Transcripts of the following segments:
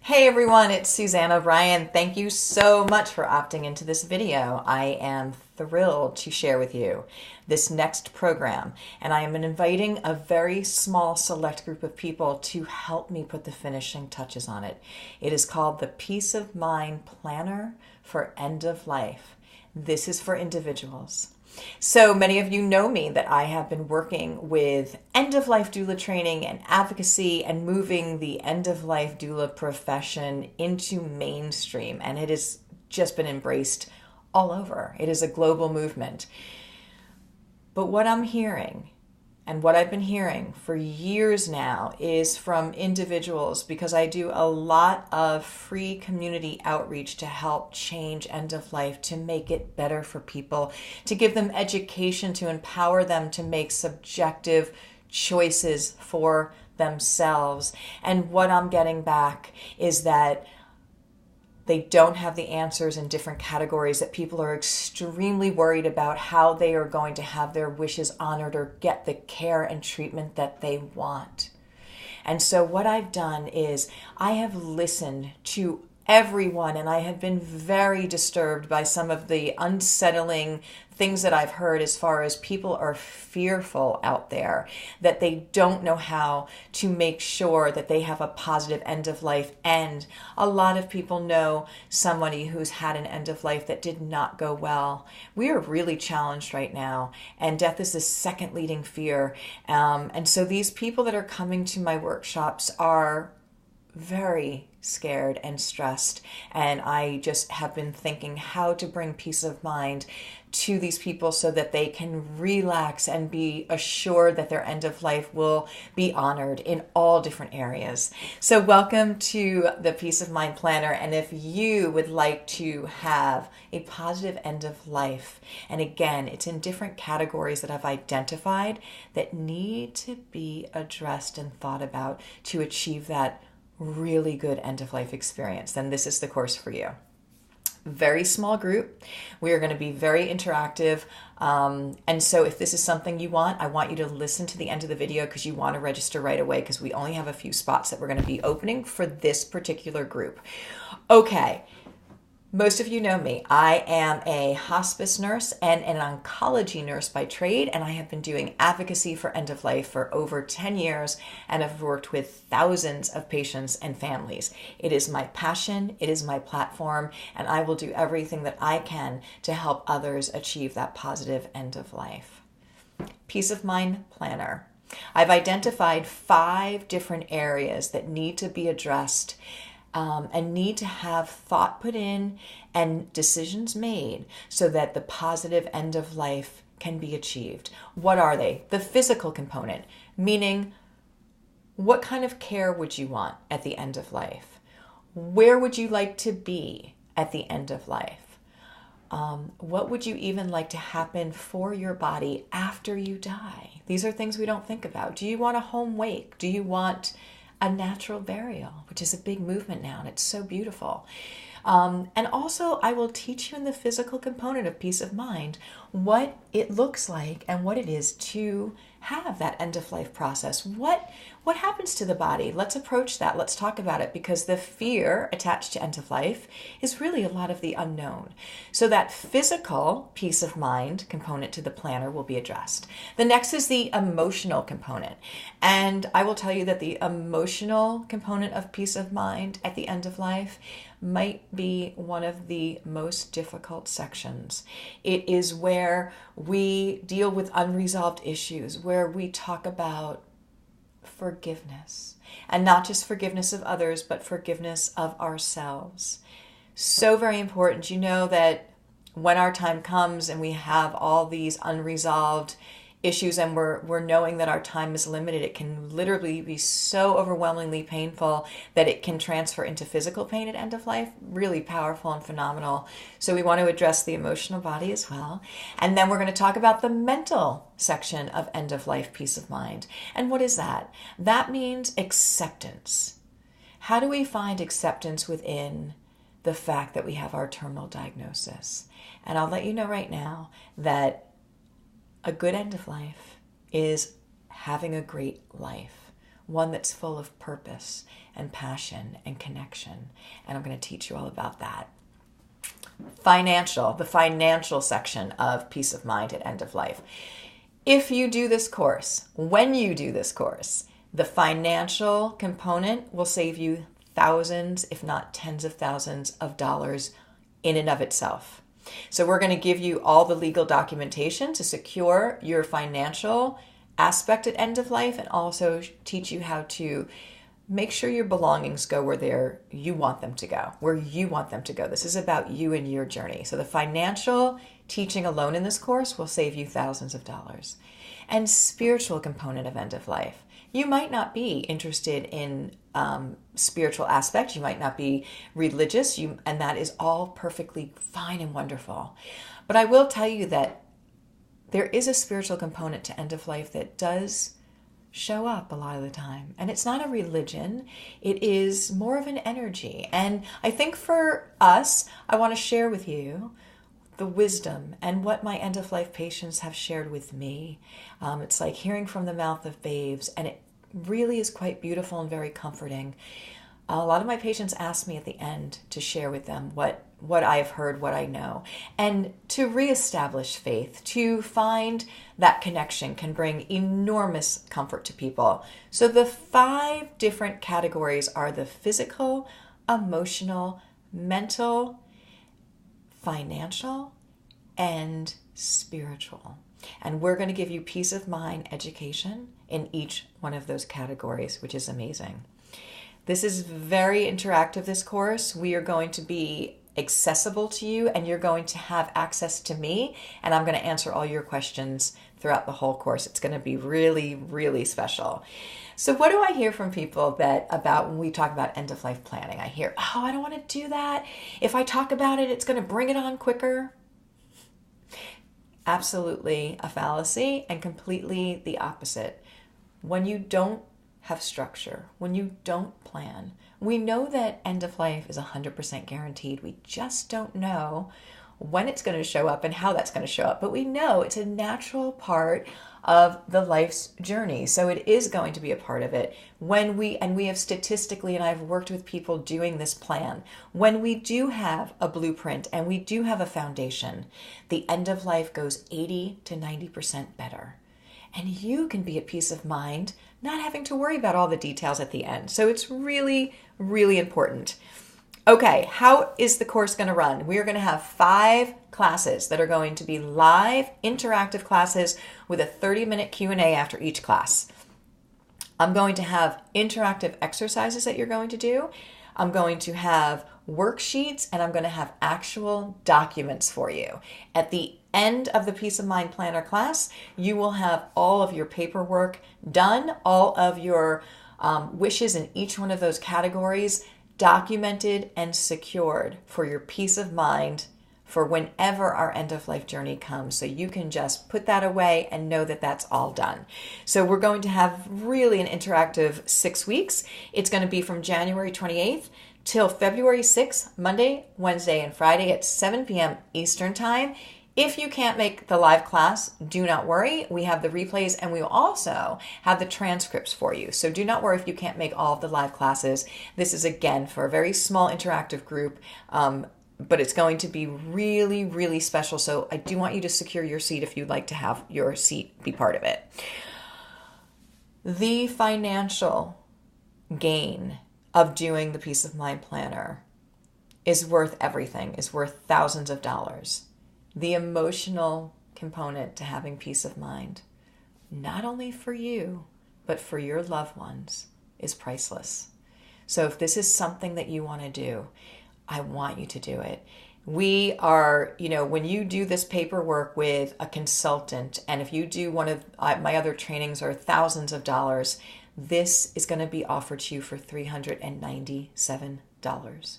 Hey everyone, it's Suzanne O'Brien. Thank you so much for opting into this video. I am thrilled to share with you this next program, and I am inviting a very small select group of people to help me put the finishing touches on it. It is called the Peace of Mind Planner for End of Life. This is for individuals. So many of you know me that I have been working with end-of-life doula training and advocacy and moving the end-of-life doula profession into mainstream, and it has just been embraced all over. It is a global movement. But what I'm hearing and what I've been hearing for years now is from individuals, because I do a lot of free community outreach to help change end of life, to make it better for people, to give them education, to empower them to make subjective choices for themselves. And what I'm getting back is that they don't have the answers in different categories, that people are extremely worried about how they are going to have their wishes honored or get the care and treatment that they want. And so what I've done is I have listened to everyone, and I have been very disturbed by some of the unsettling things that I've heard as far as people are fearful out there, that they don't know how to make sure that they have a positive end of life. And a lot of people know somebody who's had an end of life that did not go well. We are really challenged right now, and death is the second leading fear. And so these people that are coming to my workshops are very scared and stressed, and I just have been thinking how to bring peace of mind to these people so that they can relax and be assured that their end of life will be honored in all different areas. So welcome to the Peace of Mind Planner, and if you would like to have a positive end of life, and again, it's in different categories that I've identified that need to be addressed and thought about to achieve that really good end-of-life experience, then this is the course for you. Very small group. We are going to be very interactive. And so if this is something you want, I want you to listen to the end of the video because you want to register right away, because we only have a few spots that we're going to be opening for this particular group. Okay. Most of you know me. I am a hospice nurse and an oncology nurse by trade, and I have been doing advocacy for end of life for over 10 years and have worked with thousands of patients and families. It is my passion, it is my platform, and I will do everything that I can to help others achieve that positive end of life. Peace of Mind Planner. I've identified 5 different areas that need to be addressed and need to have thought put in and decisions made so that the positive end of life can be achieved. What are they? The physical component, meaning what kind of care would you want at the end of life? Where would you like to be at the end of life? What would you even like to happen for your body after you die? These are things we don't think about. Do you want a home wake? Do you want a natural burial, which is a big movement now, and it's so beautiful. And also, I will teach you in the physical component of peace of mind what it looks like and what it is to have that end-of-life process. What happens to the body? Let's approach that. Let's talk about it, because the fear attached to end of life is really a lot of the unknown. So that physical peace of mind component to the planner will be addressed. The next is the emotional component. And I will tell you that the emotional component of peace of mind at the end of life might be one of the most difficult sections. It is where we deal with unresolved issues, where we talk about forgiveness, and not just forgiveness of others, but forgiveness of ourselves. So very important. You know that when our time comes and we have all these unresolved issues and we're knowing that our time is limited, it can literally be so overwhelmingly painful that it can transfer into physical pain at end of life. Really powerful and phenomenal. So we want to address the emotional body as well. And then we're going to talk about the mental section of end of life peace of mind. And what is that? That means acceptance. How do we find acceptance within the fact that we have our terminal diagnosis? And I'll let you know right now that a good end of life is having a great life. one that's full of purpose and passion and connection. And I'm going to teach you all about that. The financial section of Peace of Mind at End of Life. If you do this course, when you do this course, the financial component will save you thousands, if not tens of thousands of dollars in and of itself. So we're going to give you all the legal documentation to secure your financial aspect at End of Life, and also teach you how to make sure your belongings go where you want them to go, where you want them to go. This is about you and your journey. So the financial teaching alone in this course will save you thousands of dollars. And spiritual component of End of Life. You might not be interested in spiritual aspect. You might not be religious, and that is all perfectly fine and wonderful. But I will tell you that there is a spiritual component to End of Life that does show up a lot of the time. And it's not a religion. It is more of an energy. And I think for us, I want to share with you the wisdom and what my End of Life patients have shared with me. It's like hearing from the mouth of babes, and it really is quite beautiful and very comforting. A lot of my patients ask me at the end to share with them what I've heard, what I know, and to reestablish faith, to find that connection can bring enormous comfort to people. So the 5 different categories are the physical, emotional, mental, financial, and spiritual. And we're going to give you peace of mind education in each one of those categories, which is amazing. This is very interactive, this course. We are going to be accessible to you, and you're going to have access to me, and I'm going to answer all your questions throughout the whole course. It's going to be really, really special. So what do I hear from people about when we talk about end of life planning? I hear, oh, I don't want to do that. If I talk about it, it's going to bring it on quicker. Absolutely a fallacy, and completely the opposite. When you don't have structure, when you don't plan, we know that end of life is 100% guaranteed. We just don't know when it's going to show up and how that's going to show up. But we know it's a natural part of the life's journey. So it is going to be a part of it. We have statistically, and I've worked with people doing this plan, when we do have a blueprint and we do have a foundation, the end of life goes 80 to 90% better. And you can be at peace of mind, not having to worry about all the details at the end. So it's really, really important. Okay, how is the course going to run? We are going to have 5 classes that are going to be live, interactive classes with a 30-minute Q&A after each class. I'm going to have interactive exercises that you're going to do. I'm going to have worksheets, and I'm going to have actual documents for you. At the end of the Peace of Mind Planner class, you will have all of your paperwork done, all of your wishes in each one of those categories documented and secured for your peace of mind for whenever our end of life journey comes. So you can just put that away and know that that's all done. So we're going to have really an interactive 6 weeks. It's going to be from January 28th till February 6th, Monday, Wednesday, and Friday at 7 p.m. Eastern Time. If you can't make the live class, do not worry. We have the replays, and we will also have the transcripts for you. So do not worry if you can't make all of the live classes. This is, again, for a very small interactive group, but it's going to be really, really special. So I do want you to secure your seat if you'd like to have your seat be part of it. The financial gain of doing the Peace of Mind Planner is worth everything, is worth thousands of dollars. The emotional component to having peace of mind, not only for you, but for your loved ones, is priceless. So if this is something that you want to do, I want you to do it. We are, when you do this paperwork with a consultant, and if you do one of my other trainings are thousands of dollars, this is going to be offered to you for $397.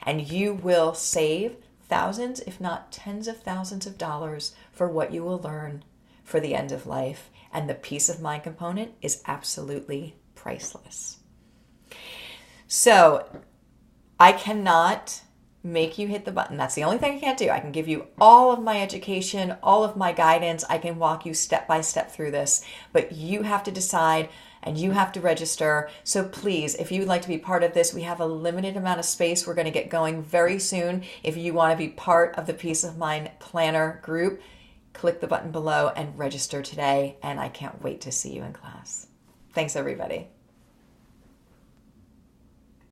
And you will save thousands, if not tens of thousands of dollars for what you will learn for the end of life. And the peace of mind component is absolutely priceless. So I cannot make you hit the button. That's the only thing I can't do. I can give you all of my education, all of my guidance. I can walk you step by step through this, but you have to decide and you have to register. So please, if you would like to be part of this, we have a limited amount of space. We're going to get going very soon. If you want to be part of the Peace of Mind Planner group, click the button below and register today. And I can't wait to see you in class. Thanks, everybody.